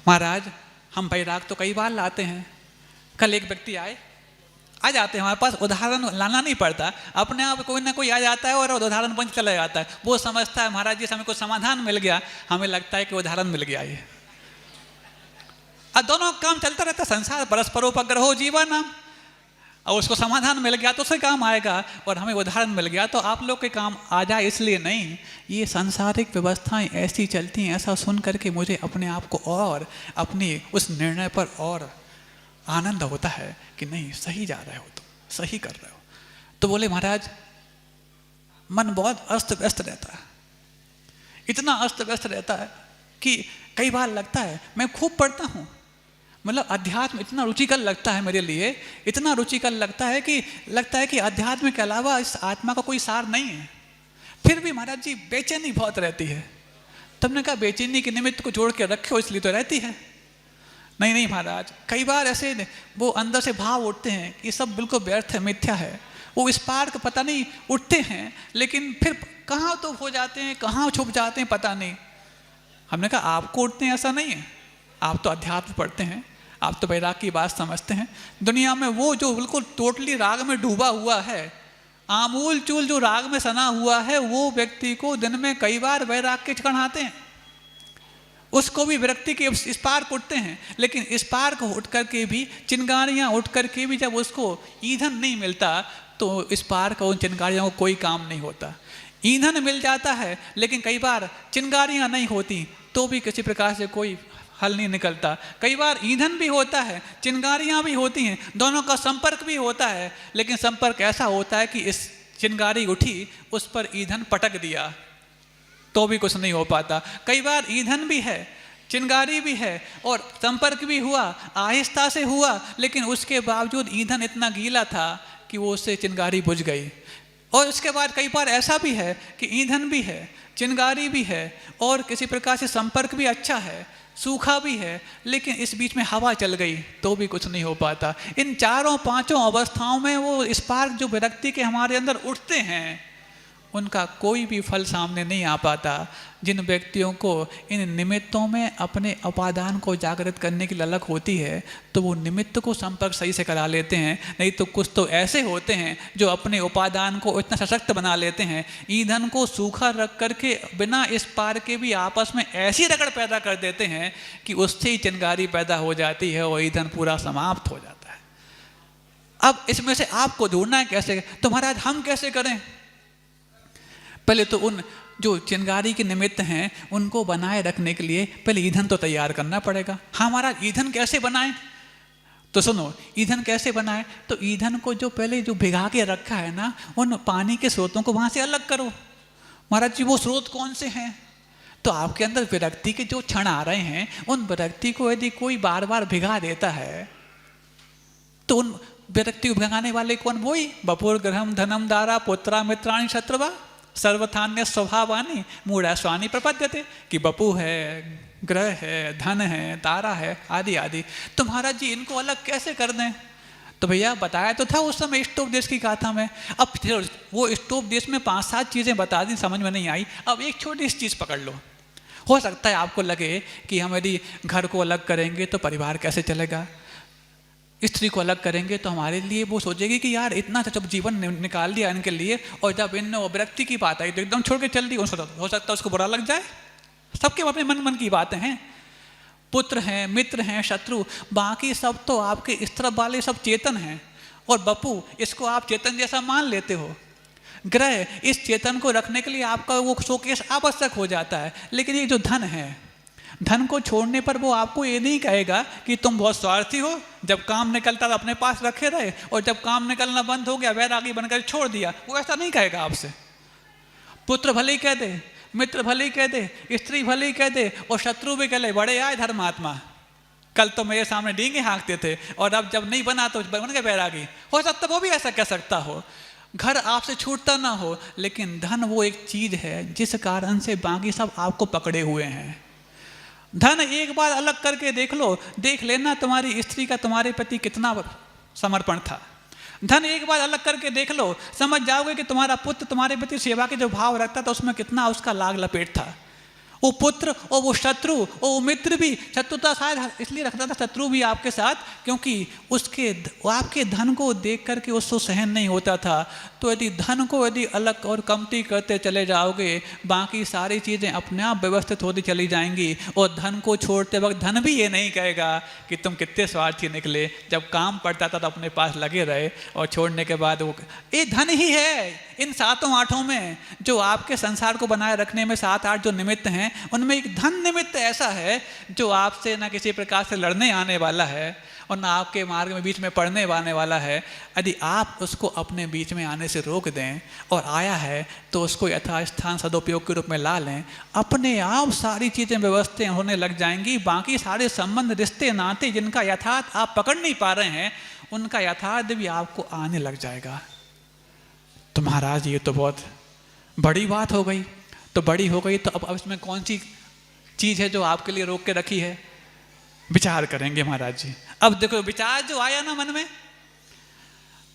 महाराज हम वैराग तो कई बार लाते हैं। कल एक व्यक्ति आ जाते हैं हमारे पास, उदाहरण लाना नहीं पड़ता, अपने आप कोई ना कोई आ जाता है और उदाहरण बन चला जाता है। वो समझता है महाराज जी से हमें कुछ समाधान मिल गया, हमें लगता है कि उदाहरण मिल गया ये। अब दोनों काम चलता रहता है, संसार परस्परोपग्रहो जीवन, और उसको समाधान मिल गया तो उसे काम आएगा, और हमें उदाहरण मिल गया तो आप लोग के काम आ जाए इसलिए नहीं। ये सांसारिक व्यवस्थाएं ऐसी चलती हैं, ऐसा सुन करके मुझे अपने आप को और अपनी उस निर्णय पर और आनंद होता है कि नहीं सही जा रहे हो, तुम सही कर रहे हो। तो बोले महाराज मन बहुत अस्त व्यस्त रहता है, इतना अस्त व्यस्त रहता है कि कई बार लगता है, मैं खूब पढ़ता हूँ, मतलब अध्यात्म इतना रुचिकर लगता है मेरे लिए, इतना रुचिकर लगता है कि अध्यात्म के अलावा इस आत्मा का कोई सार नहीं है। फिर भी महाराज जी बेचैनी बहुत रहती है। तुमने कहा बेचैनी के निमित्त को जोड़ के रखे हो इसलिए तो रहती है। नहीं महाराज, कई बार ऐसे वो अंदर से भाव उठते हैं कि सब बिल्कुल व्यर्थ है, मिथ्या है, वो स्पार्क पता नहीं उठते हैं, लेकिन फिर कहाँ तो हो जाते हैं, कहाँ छुप जाते हैं पता नहीं। हमने कहा आपको उठते हैं ऐसा नहीं है, आप तो अध्यात्म पढ़ते हैं, आप तो वैराग की बात समझते हैं। दुनिया में वो जो बिल्कुल टोटली राग में डूबा हुआ है, आमूल चूल जो राग में सना हुआ है, वो व्यक्ति को दिन में कई बार वैराग के चढ़ाते हैं, उसको भी विरक्ति के स्पार्क उठते हैं। लेकिन स्पार्क उठ करके भी, चिंगारियाँ उठ करके भी जब उसको ईंधन नहीं मिलता तो स्पार्क और चिंगारियों को कोई काम नहीं होता। ईंधन मिल जाता है लेकिन कई बार चिंगारियाँ नहीं होती तो भी किसी प्रकार से कोई हल नहीं निकलता। कई बार ईंधन भी होता है, चिंगारियाँ भी होती हैं, दोनों का संपर्क भी होता है, लेकिन संपर्क ऐसा होता है कि इस चिंगारी उठी, उस पर ईंधन पटक दिया तो भी कुछ नहीं हो पाता। कई बार ईंधन भी है, चिंगारी भी है और संपर्क भी हुआ, आहिस्ता से हुआ, लेकिन उसके बावजूद ईंधन इतना गीला था कि वो उससे चिंगारी बुझ गई। और उसके बाद कई बार ऐसा भी है कि ईंधन भी है, चिंगारी भी है और किसी प्रकार से संपर्क भी अच्छा है, सूखा भी है, लेकिन इस बीच में हवा चल गई तो भी कुछ नहीं हो पाता। इन चारों पांचों अवस्थाओं में वो स्पार्क जो विरक्ति के हमारे अंदर उठते हैं, उनका कोई भी फल सामने नहीं आ पाता। जिन व्यक्तियों को इन निमित्तों में अपने उपादान को जागृत करने की ललक होती है तो वो निमित्त को संपर्क सही से करा लेते हैं। नहीं तो कुछ तो ऐसे होते हैं जो अपने उपादान को इतना सशक्त बना लेते हैं, ईंधन को सूखा रख करके बिना इस पार के भी आपस में ऐसी रगड़ पैदा कर देते हैं कि उससे ही चिंगारी पैदा हो जाती है और ईंधन पूरा समाप्त हो जाता है। अब इसमें से आपको ढूंढना है कैसे, तो महाराज हम कैसे करें? पहले तो उन जो चिंगारी के निमित्त हैं उनको बनाए रखने के लिए पहले ईंधन तो तैयार करना पड़ेगा। हमारा ईंधन कैसे बनाएं? तो सुनो, ईंधन कैसे बनाएं? तो ईंधन को जो पहले जो भिगा के रखा है ना, उन पानी के स्रोतों को वहां से अलग करो। महाराज जी वो स्रोत कौन से हैं? तो आपके अंदर विरक्ति के जो क्षण आ रहे हैं, उन विरक्ति को यदि कोई बार बार भिगा देता है तो उन विरक्ति को भिगाने वाले कौन? वही बपुर ग्रहम धनम दारा पुत्रा मित्राणी शत्रुवा सर्वथान्य स्वभावानी मूढ़ा स्वानी प्रपद्यते, कि बपू है, ग्रह है, धन है, तारा है, आदि आदि। तो महाराज जी इनको अलग कैसे कर दें? तो भैया बताया तो था उस समय स्टोप देश की गाथा में। अब वो स्टोप देश में 5-7 चीज़ें बता दी, समझ में नहीं आई। अब एक छोटी सी चीज़ पकड़ लो। हो सकता है आपको लगे कि हम यदि घर को अलग करेंगे तो परिवार कैसे चलेगा, स्त्री को अलग करेंगे तो हमारे लिए वो सोचेगी कि यार इतना जब जीवन निकाल दिया इनके लिए, और जब इन विरक्ति की बात आई तो एकदम छोड़ के चल दी। हो सकता है उसको बुरा लग जाए। सबके अपने मन की बातें हैं। पुत्र हैं, मित्र हैं, शत्रु, बाकी सब तो आपके इस तरफ वाले सब चेतन हैं, और बपू इसको आप चेतन जैसा मान लेते हो। ग्रह, इस चेतन को रखने के लिए आपका वो शोकेश आवश्यक हो जाता है। लेकिन ये जो धन है, धन को छोड़ने पर वो आपको ये नहीं कहेगा कि तुम बहुत स्वार्थी हो, जब काम निकलता तो अपने पास रखे रहे और जब काम निकलना बंद हो गया वैरागी बनकर छोड़ दिया। वो ऐसा नहीं कहेगा आपसे। पुत्र भले ही कह दे, मित्र भले ही कह दे, स्त्री भले ही कह दे और शत्रु भी कह ले, बड़े आए धर्मात्मा, कल तो मेरे सामने डींगे हाँकते थे और अब जब नहीं बना तो बन गए वैरागी। हो सकता वो भी ऐसा कह सकता हो। घर आपसे छूटता ना हो, लेकिन धन वो एक चीज है जिस कारण से बाकी सब आपको पकड़े हुए हैं। धन एक बार अलग करके देख लो, देख लेना तुम्हारी स्त्री का तुम्हारे प्रति कितना समर्पण था। धन एक बार अलग करके देख लो, समझ जाओगे कि तुम्हारा पुत्र तुम्हारे प्रति सेवा के जो भाव रखता था उसमें कितना उसका लाग लपेट था। वो पुत्र और वो शत्रु और वो मित्र भी, शत्रुता शायद इसलिए रखता था शत्रु भी आपके साथ, क्योंकि आपके धन को देख करके उसको सहन नहीं होता था। तो यदि धन को यदि अलग और कमती करते चले जाओगे, बाकी सारी चीज़ें अपने आप व्यवस्थित होती चली जाएंगी। और धन को छोड़ते वक्त धन भी ये नहीं कहेगा कि तुम कितने स्वार्थी निकले, जब काम पड़ता था तो अपने पास लगे रहे, और छोड़ने के बाद वो ये धन ही है। इन सातों आठों में जो आपके संसार को बनाए रखने में 7-8 जो निमित्त हैं, उनमें एक धन निमित्त ऐसा है जो आपसे ना किसी प्रकार से लड़ने आने वाला है और ना आपके मार्ग में बीच में पड़ने आने वाला है। यदि आप उसको अपने बीच में आने से रोक दें और आया है तो उसको यथास्थान सदुपयोग के रूप में ला लें, अपने आप सारी चीज़ें व्यवस्थित होने लग जाएंगी। बाकी सारे संबंध, रिश्ते, नाते जिनका यथार्थ आप पकड़ नहीं पा रहे हैं, उनका यथार्थ भी आपको आने लग जाएगा। तो महाराज ये तो बहुत बड़ी बात हो गई। तो बड़ी हो गई तो अब इसमें कौन सी चीज़ है जो आपके लिए रोक के रखी है? विचार करेंगे महाराज जी। अब देखो, विचार जो आया ना मन में,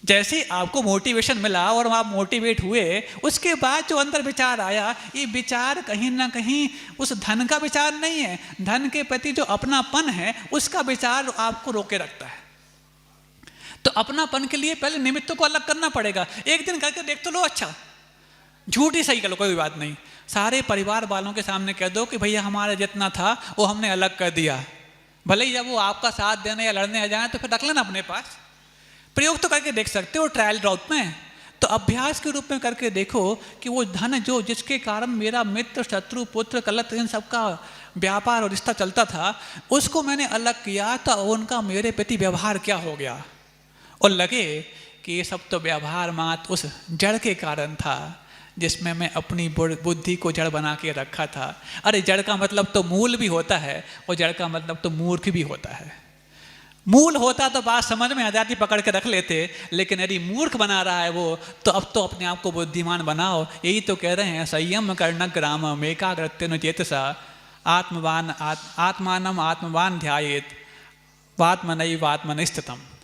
जैसे आपको मोटिवेशन मिला और आप मोटिवेट हुए, उसके बाद जो अंदर विचार आया, ये विचार कहीं ना कहीं उस धन का विचार नहीं है। धन के प्रति जो अपनापन है उसका विचार आपको रोके रखता है। तो अपनापन के लिए पहले निमित्तों को अलग करना पड़ेगा। एक दिन करके देख तो लो, अच्छा झूठ ही सही कर लो, कोई बात नहीं। सारे परिवार वालों के सामने कह दो कि भैया हमारा जितना था वो हमने अलग कर दिया। भले ही जब वो आपका साथ देने या लड़ने आ जाए तो फिर रख लेना अपने पास। प्रयोग तो करके देख सकते हो ट्रायल रूप में। तो अभ्यास के रूप में करके देखो कि वो धन जो जिसके कारण मेरा मित्र, शत्रु, पुत्र, कलत, इन सबका व्यापार और रिश्ता चलता था, उसको मैंने अलग किया तो उनका मेरे प्रति व्यवहार क्या हो गया। और लगे कि ये सब तो व्यवहार मात्र उस जड़ के कारण था जिसमें मैं अपनी बुद्धि को जड़ बना के रखा था। अरे जड़ का मतलब तो मूल भी होता है और जड़ का मतलब तो मूर्ख भी होता है। मूल होता तो बात समझ में आ जाती, पकड़ के रख लेते, लेकिन यदि मूर्ख बना रहा है वो, तो अब तो अपने आप को बुद्धिमान बनाओ। यही तो कह रहे हैं, संयम कर्ण ग्रामम एकाग्रतेन चेतसा आत्मानम आत्मवान ध्यायेत वात्मनैवात्मनि स्थितम्।